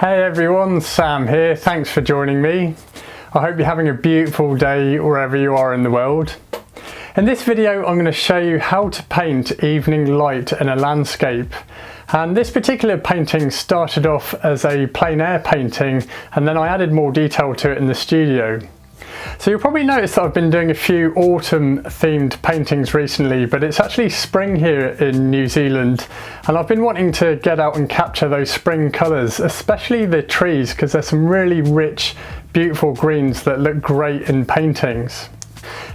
Hey everyone, Sam here. Thanks for joining me. I hope you're having a beautiful day wherever you are in the world. In this video I'm going to show you how to paint evening light in a landscape. And this particular painting started off as a plein air painting, and then I added more detail to it in the studio. So you'll probably notice that I've been doing a few autumn themed paintings recently, but it's actually spring here in New Zealand, and I've been wanting to get out and capture those spring colours, especially the trees, because there's some really rich, beautiful greens that look great in paintings.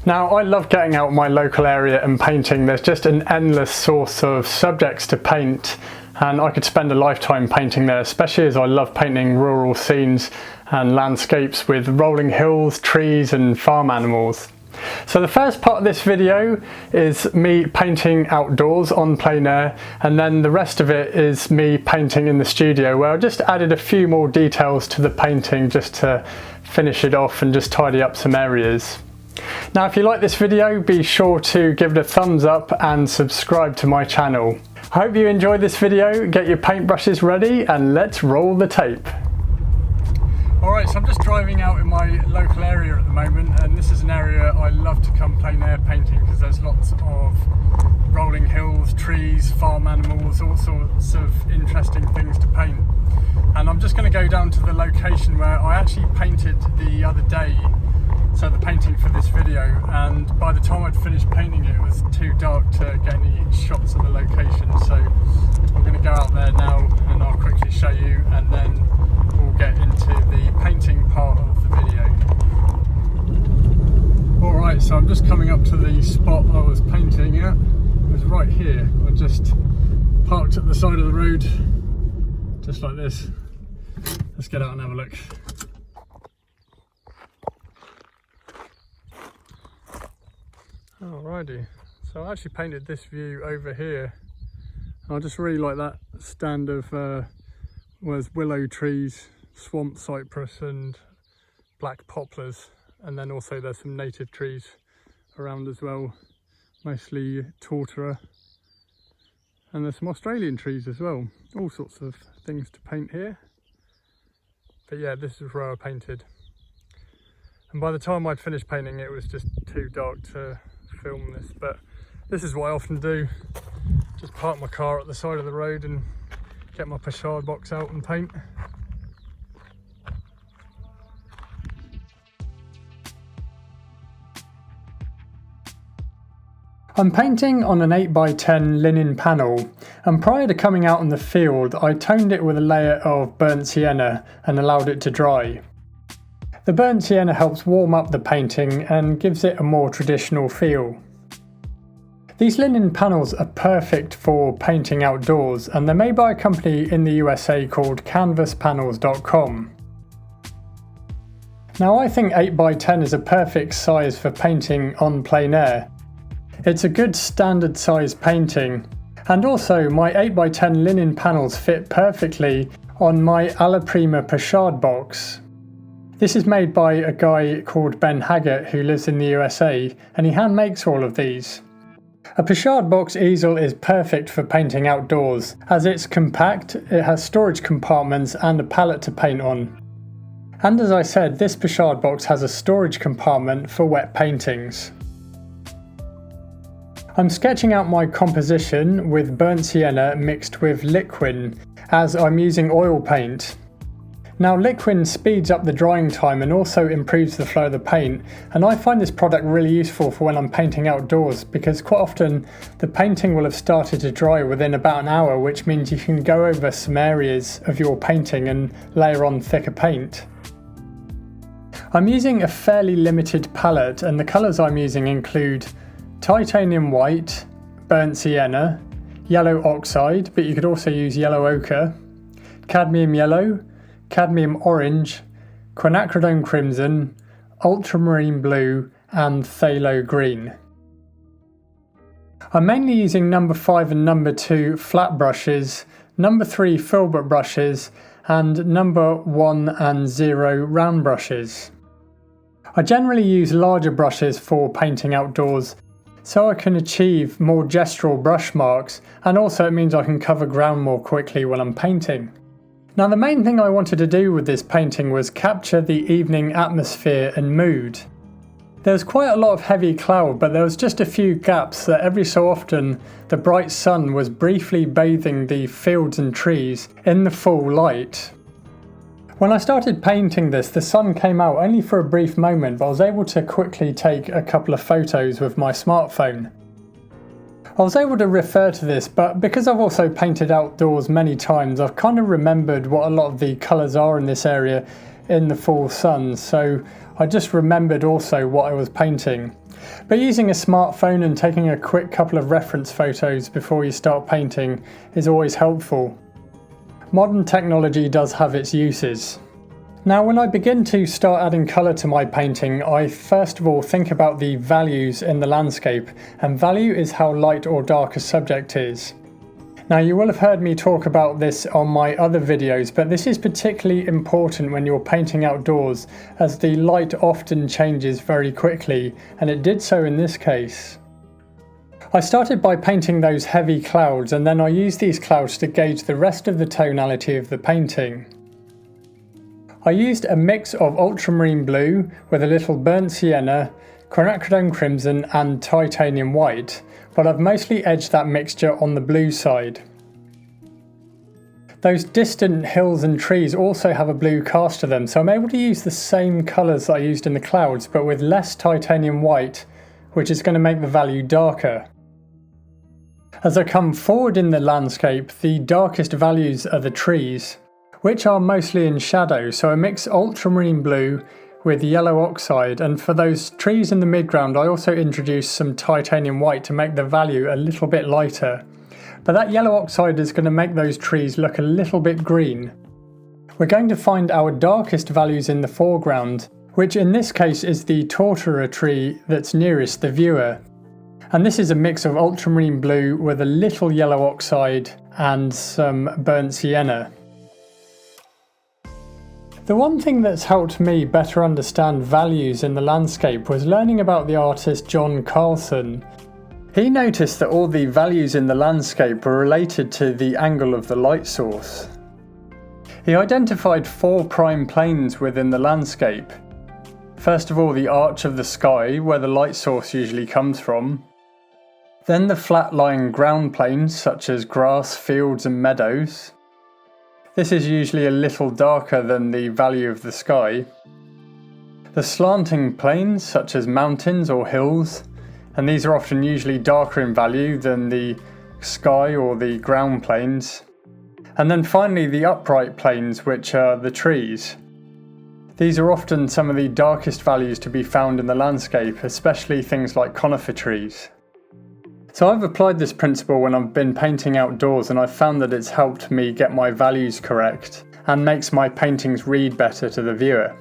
Now, I love getting out in my local area and painting. There's just an endless source of subjects to paint, and I could spend a lifetime painting there, especially as I love painting rural scenes and landscapes with rolling hills, trees and farm animals. So the first part of this video is me painting outdoors on plein air, and then the rest of it is me painting in the studio, where I just added a few more details to the painting just to finish it off and just tidy up some areas. Now, if you like this video, be sure to give it a thumbs up and subscribe to my channel. I hope you enjoyed this video. Get your paintbrushes ready and let's roll the tape. Alright, so I'm just driving out in my local area at the moment, and this is an area I love to come plein air painting because there's lots of rolling hills, trees, farm animals, all sorts of interesting things to paint. And I'm just going to go down to the location where I actually painted the other day, so the painting for this video, and by the time I'd finished painting it was too dark to get any shots of the location, so I'm going to go out there now and I'll quickly show you, and then we'll get into the painting part of the video. Alright, so I'm just coming up to the spot I was painting at. It was right here. I just parked at the side of the road, just like this. Let's get out and have a look. Alrighty, so I actually painted this view over here. I just really like that stand of was willow trees, swamp cypress and black poplars, and then also there's some native trees around as well, mostly tortora, and there's some Australian trees as well. All sorts of things to paint here, but yeah, this is where I painted, and by the time I'd finished painting it was just too dark to film this, but this is what I often do, just park my car at the side of the road and get my pochade box out and paint. I'm painting on an 8x10 linen panel, and prior to coming out in the field I toned it with a layer of burnt sienna and allowed it to dry. The burnt sienna helps warm up the painting and gives it a more traditional feel. These linen panels are perfect for painting outdoors, and they're made by a company in the USA called canvaspanels.com. Now, I think 8x10 is a perfect size for painting on plein air. It's a good standard size painting, and also my 8x10 linen panels fit perfectly on my Alla Prima pochade box. This is made by a guy called Ben Haggett who lives in the USA, and he hand makes all of these. A pochade box easel is perfect for painting outdoors, as it's compact, it has storage compartments and a palette to paint on. And as I said, this pochade box has a storage compartment for wet paintings. I'm sketching out my composition with burnt sienna mixed with liquin, as I'm using oil paint. Now, liquin speeds up the drying time and also improves the flow of the paint, and I find this product really useful for when I'm painting outdoors, because quite often the painting will have started to dry within about an hour, which means you can go over some areas of your painting and layer on thicker paint. I'm using a fairly limited palette, and the colours I'm using include titanium white, burnt sienna, yellow oxide, but you could also use yellow ochre, cadmium yellow, cadmium orange, quinacridone crimson, ultramarine blue and phthalo green. I'm mainly using number 5 and number 2 flat brushes, number 3 filbert brushes and number 1 and 0 round brushes. I generally use larger brushes for painting outdoors, so I can achieve more gestural brush marks, and also it means I can cover ground more quickly when I'm painting. Now the main thing I wanted to do with this painting was capture the evening atmosphere and mood. There was quite a lot of heavy cloud, but there was just a few gaps that every so often the bright sun was briefly bathing the fields and trees in the full light. When I started painting this, the sun came out only for a brief moment, but I was able to quickly take a couple of photos with my smartphone. I was able to refer to this, but because I've also painted outdoors many times, I've kind of remembered what a lot of the colours are in this area in the full sun, so I just remembered also what I was painting. But using a smartphone and taking a quick couple of reference photos before you start painting is always helpful. Modern technology does have its uses. Now when I begin to start adding colour to my painting, I first of all think about the values in the landscape, and value is how light or dark a subject is. Now you will have heard me talk about this on my other videos, but this is particularly important when you're painting outdoors, as the light often changes very quickly, and it did so in this case. I started by painting those heavy clouds, and then I used these clouds to gauge the rest of the tonality of the painting. I used a mix of ultramarine blue with a little burnt sienna, quinacridone crimson and titanium white, but I've mostly edged that mixture on the blue side. Those distant hills and trees also have a blue cast to them, so I'm able to use the same colours that I used in the clouds, but with less titanium white, which is going to make the value darker. As I come forward in the landscape, the darkest values are the trees, which are mostly in shadow, so I mix ultramarine blue with yellow oxide, and for those trees in the midground I also introduced some titanium white to make the value a little bit lighter. But that yellow oxide is going to make those trees look a little bit green. We're going to find our darkest values in the foreground, which in this case is the tortora tree that's nearest the viewer. And this is a mix of ultramarine blue with a little yellow oxide and some burnt sienna. The one thing that's helped me better understand values in the landscape was learning about the artist John Carlson. He noticed that all the values in the landscape were related to the angle of the light source. He identified 4 prime planes within the landscape. First of all, the arch of the sky, where the light source usually comes from. Then the flat-lying ground planes, such as grass, fields and meadows. This is usually a little darker than the value of the sky. The slanting planes, such as mountains or hills, and these are often usually darker in value than the sky or the ground planes. And then finally the upright planes, which are the trees. These are often some of the darkest values to be found in the landscape, especially things like conifer trees. So I've applied this principle when I've been painting outdoors, and I've found that it's helped me get my values correct and makes my paintings read better to the viewer.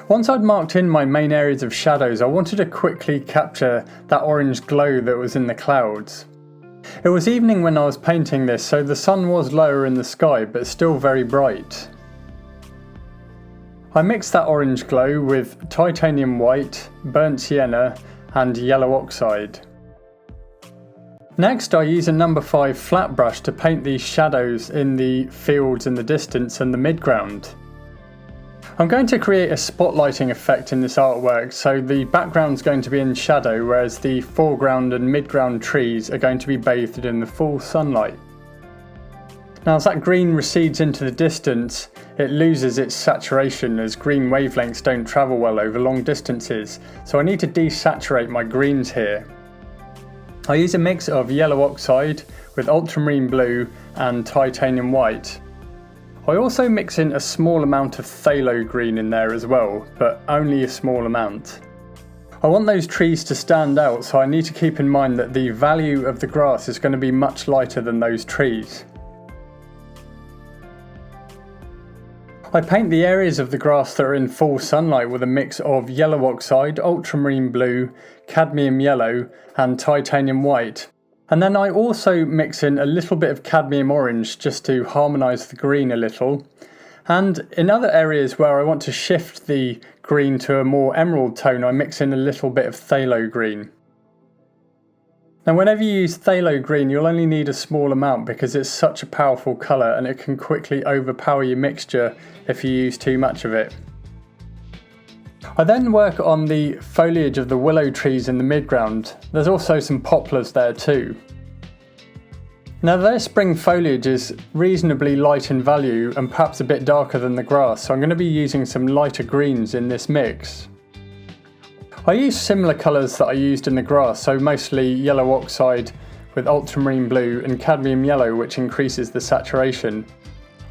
Once I'd marked in my main areas of shadows, I wanted to quickly capture that orange glow that was in the clouds. It was evening when I was painting this, so the sun was lower in the sky but still very bright. I mixed that orange glow with titanium white, burnt sienna and yellow oxide. Next I use a number 5 flat brush to paint these shadows in the fields in the distance and the midground. I'm going to create a spotlighting effect in this artwork, so the background's going to be in shadow whereas the foreground and midground trees are going to be bathed in the full sunlight. Now as that green recedes into the distance, it loses its saturation as green wavelengths don't travel well over long distances, so I need to desaturate my greens here. I use a mix of yellow oxide with ultramarine blue and titanium white. I also mix in a small amount of phthalo green in there as well, but only a small amount. I want those trees to stand out, so I need to keep in mind that the value of the grass is going to be much lighter than those trees. I paint the areas of the grass that are in full sunlight with a mix of yellow oxide, ultramarine blue, cadmium yellow and titanium white. And then I also mix in a little bit of cadmium orange just to harmonise the green a little. And in other areas where I want to shift the green to a more emerald tone, I mix in a little bit of phthalo green. Now whenever you use phthalo green, you'll only need a small amount because it's such a powerful colour and it can quickly overpower your mixture if you use too much of it. I then work on the foliage of the willow trees in the midground. There's also some poplars there too. Now their spring foliage is reasonably light in value and perhaps a bit darker than the grass, so I'm going to be using some lighter greens in this mix. I use similar colours that I used in the grass, so mostly yellow oxide with ultramarine blue and cadmium yellow, which increases the saturation.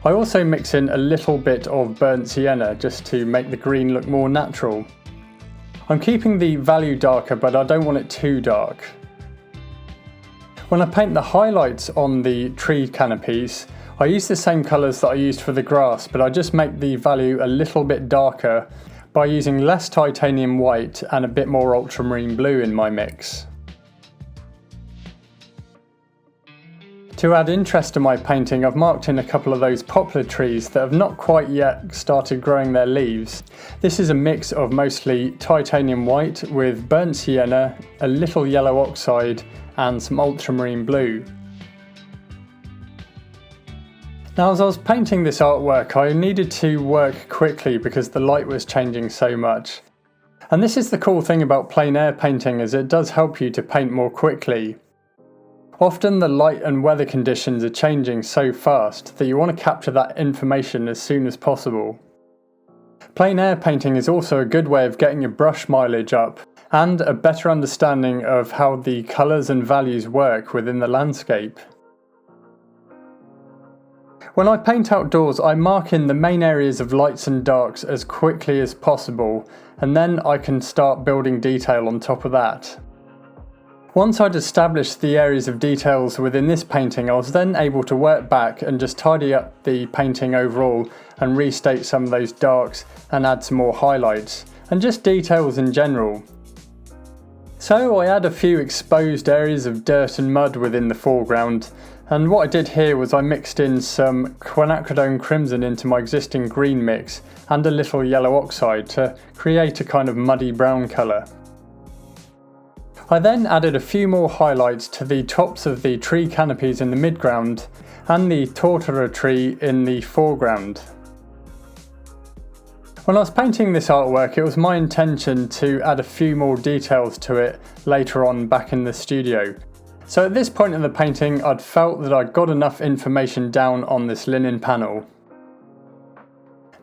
I also mix in a little bit of burnt sienna just to make the green look more natural. I'm keeping the value darker, but I don't want it too dark. When I paint the highlights on the tree canopies, I use the same colours that I used for the grass, but I just make the value a little bit darker by using less titanium white and a bit more ultramarine blue in my mix. To add interest to my painting, I've marked in a couple of those poplar trees that have not quite yet started growing their leaves. This is a mix of mostly titanium white with burnt sienna, a little yellow oxide and some ultramarine blue. Now as I was painting this artwork, I needed to work quickly because the light was changing so much. And this is the cool thing about plein air painting, is it does help you to paint more quickly. Often the light and weather conditions are changing so fast that you want to capture that information as soon as possible. Plein air painting is also a good way of getting your brush mileage up and a better understanding of how the colours and values work within the landscape. When I paint outdoors, I mark in the main areas of lights and darks as quickly as possible, and then I can start building detail on top of that. Once I'd established the areas of details within this painting, I was then able to work back and just tidy up the painting overall and restate some of those darks and add some more highlights and just details in general. So I add a few exposed areas of dirt and mud within the foreground, and what I did here was I mixed in some quinacridone crimson into my existing green mix and a little yellow oxide to create a kind of muddy brown colour. I then added a few more highlights to the tops of the tree canopies in the midground and the tortora tree in the foreground. When I was painting this artwork, it was my intention to add a few more details to it later on back in the studio. So at this point in the painting, I'd felt that I'd got enough information down on this linen panel.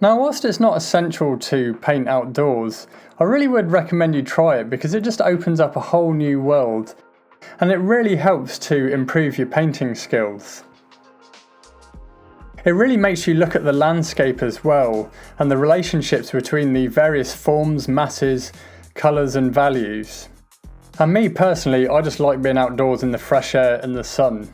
Now whilst it's not essential to paint outdoors, I really would recommend you try it because it just opens up a whole new world and it really helps to improve your painting skills. It really makes you look at the landscape as well and the relationships between the various forms, masses, colours and values. And me personally, I just like being outdoors in the fresh air and the sun.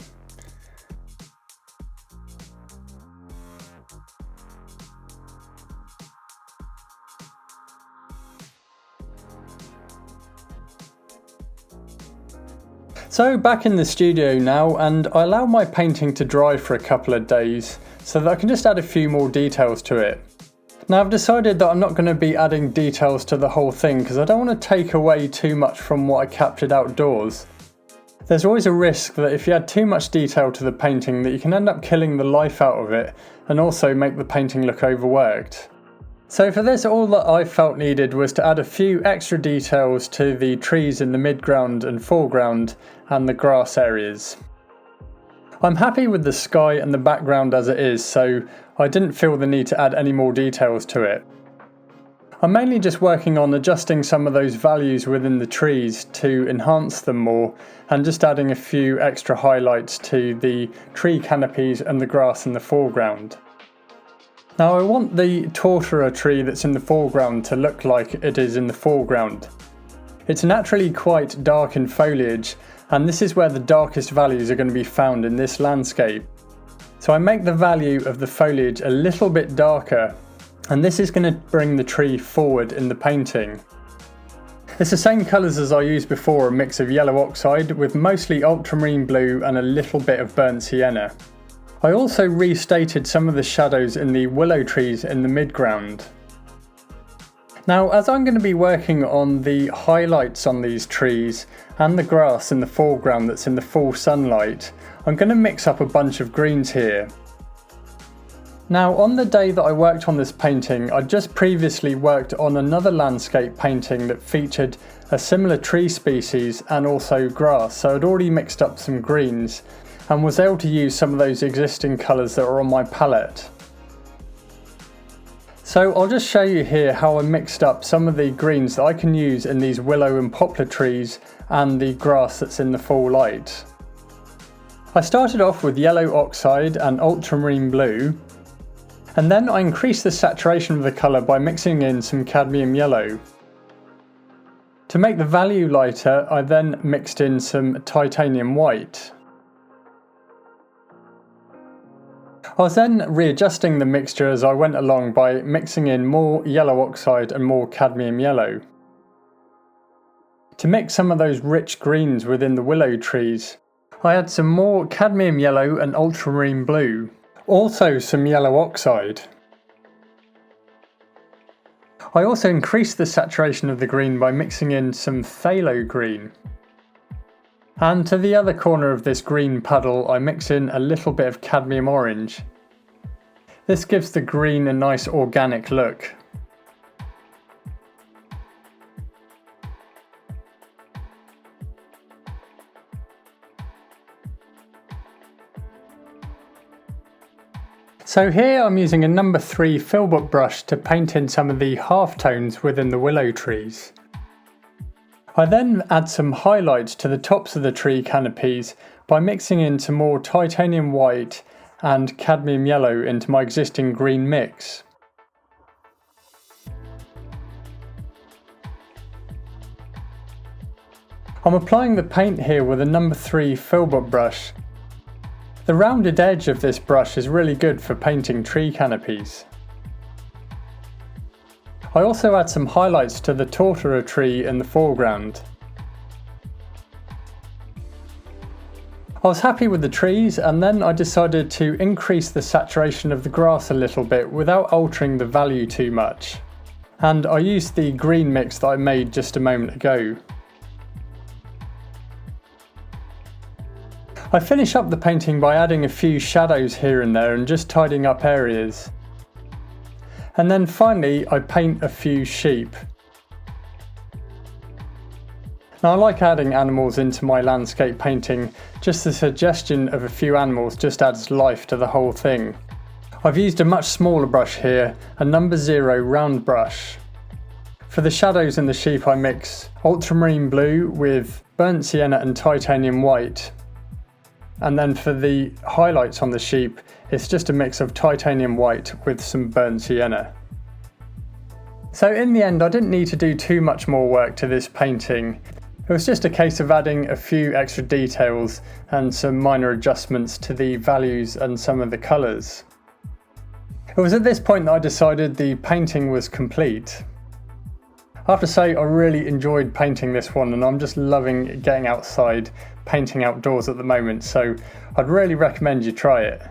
So back in the studio now, and I allow my painting to dry for a couple of days so that I can just add a few more details to it. Now I've decided that I'm not going to be adding details to the whole thing because I don't want to take away too much from what I captured outdoors. There's always a risk that if you add too much detail to the painting that you can end up killing the life out of it and also make the painting look overworked. So for this, all that I felt needed was to add a few extra details to the trees in the midground and foreground and the grass areas. I'm happy with the sky and the background as it is, so I didn't feel the need to add any more details to it. I'm mainly just working on adjusting some of those values within the trees to enhance them more and just adding a few extra highlights to the tree canopies and the grass in the foreground. Now I want the tortora tree that's in the foreground to look like it is in the foreground. It's naturally quite dark in foliage, and this is where the darkest values are going to be found in this landscape. So I make the value of the foliage a little bit darker, and this is going to bring the tree forward in the painting. It's the same colours as I used before, a mix of yellow oxide with mostly ultramarine blue and a little bit of burnt sienna. I also restated some of the shadows in the willow trees in the midground. Now, as I'm going to be working on the highlights on these trees and the grass in the foreground that's in the full sunlight, I'm going to mix up a bunch of greens here. Now, on the day that I worked on this painting, I'd just previously worked on another landscape painting that featured a similar tree species and also grass, so I'd already mixed up some greens and was able to use some of those existing colours that are on my palette. So I'll just show you here how I mixed up some of the greens that I can use in these willow and poplar trees and the grass that's in the full light. I started off with yellow oxide and ultramarine blue, and then I increased the saturation of the colour by mixing in some cadmium yellow. To make the value lighter, I then mixed in some titanium white. I was then readjusting the mixture as I went along by mixing in more yellow oxide and more cadmium yellow. To mix some of those rich greens within the willow trees, I had some more cadmium yellow and ultramarine blue, also some yellow oxide. I also increased the saturation of the green by mixing in some phthalo green. And to the other corner of this green puddle, I mix in a little bit of cadmium orange. This gives the green a nice organic look. So here I'm using a number 3 Ebook brush to paint in some of the halftones within the willow trees. I then add some highlights to the tops of the tree canopies by mixing in some more titanium white and cadmium yellow into my existing green mix. I'm applying the paint here with a number 3 Ebook brush. The rounded edge of this brush is really good for painting tree canopies. I also add some highlights to the tortora tree in the foreground. I was happy with the trees, and then I decided to increase the saturation of the grass a little bit without altering the value too much. And I used the green mix that I made just a moment ago. I finish up the painting by adding a few shadows here and there and just tidying up areas. And then finally I paint a few sheep. Now I like adding animals into my landscape painting, just the suggestion of a few animals just adds life to the whole thing. I've used a much smaller brush here, a number 0 round brush. For the shadows in the sheep I mix ultramarine blue with burnt sienna and titanium white. And then for the highlights on the sheep, it's just a mix of titanium white with some burnt sienna. So in the end, I didn't need to do too much more work to this painting. It was just a case of adding a few extra details and some minor adjustments to the values and some of the colours. It was at this point that I decided the painting was complete. I have to say I really enjoyed painting this one, and I'm just loving getting outside, painting outdoors at the moment, so I'd really recommend you try it.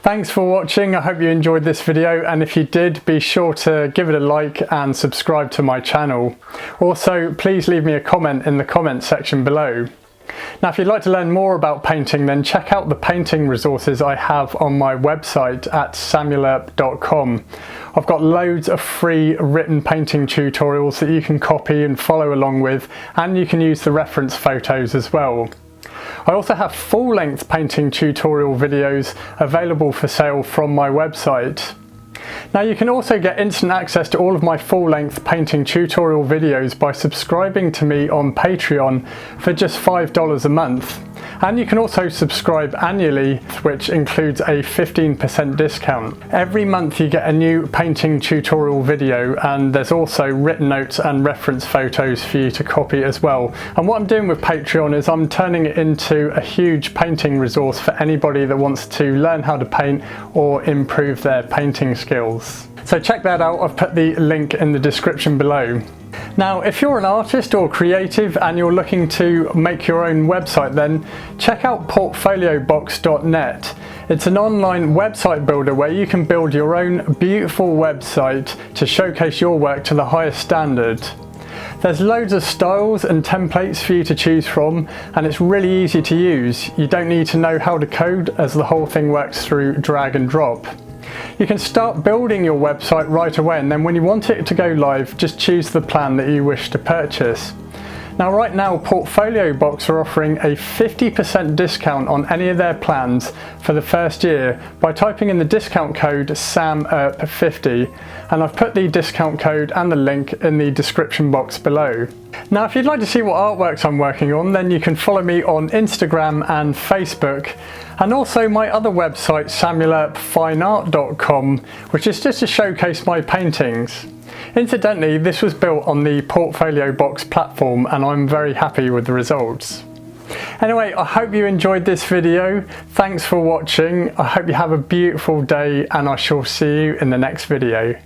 Thanks for watching. I hope you enjoyed this video, and if you did, be sure to give it a like and subscribe to my channel. Also, please leave me a comment in the comments section below. Now, if you'd like to learn more about painting, then check out the painting resources I have on my website at samuelerp.com. I've got loads of free written painting tutorials that you can copy and follow along with, and you can use the reference photos as well. I also have full-length painting tutorial videos available for sale from my website. Now, you can also get instant access to all of my full-length painting tutorial videos by subscribing to me on Patreon for just $5 a month. And you can also subscribe annually, which includes a 15% discount. Every month you get a new painting tutorial video, and there's also written notes and reference photos for you to copy as well. And what I'm doing with Patreon is I'm turning it into a huge painting resource for anybody that wants to learn how to paint or improve their painting skills. So check that out. I've put the link in the description below. Now, if you're an artist or creative and you're looking to make your own website, then check out portfoliobox.net. It's an online website builder where you can build your own beautiful website to showcase your work to the highest standard. There's loads of styles and templates for you to choose from, and it's really easy to use. You don't need to know how to code, as the whole thing works through drag and drop. You can start building your website right away, and then when you want it to go live, just choose the plan that you wish to purchase. Now, right now, Portfolio Box are offering a 50% discount on any of their plans for the first year by typing in the discount code SAMURP50, and I've put the discount code and the link in the description box below. Now, if you'd like to see what artworks I'm working on, then you can follow me on Instagram and Facebook, and also my other website, samulurpfineart.com, which is just to showcase my paintings. Incidentally, this was built on the Portfolio Box platform, and I'm very happy with the results. Anyway, I hope you enjoyed this video. Thanks for watching. I hope you have a beautiful day, and I shall see you in the next video.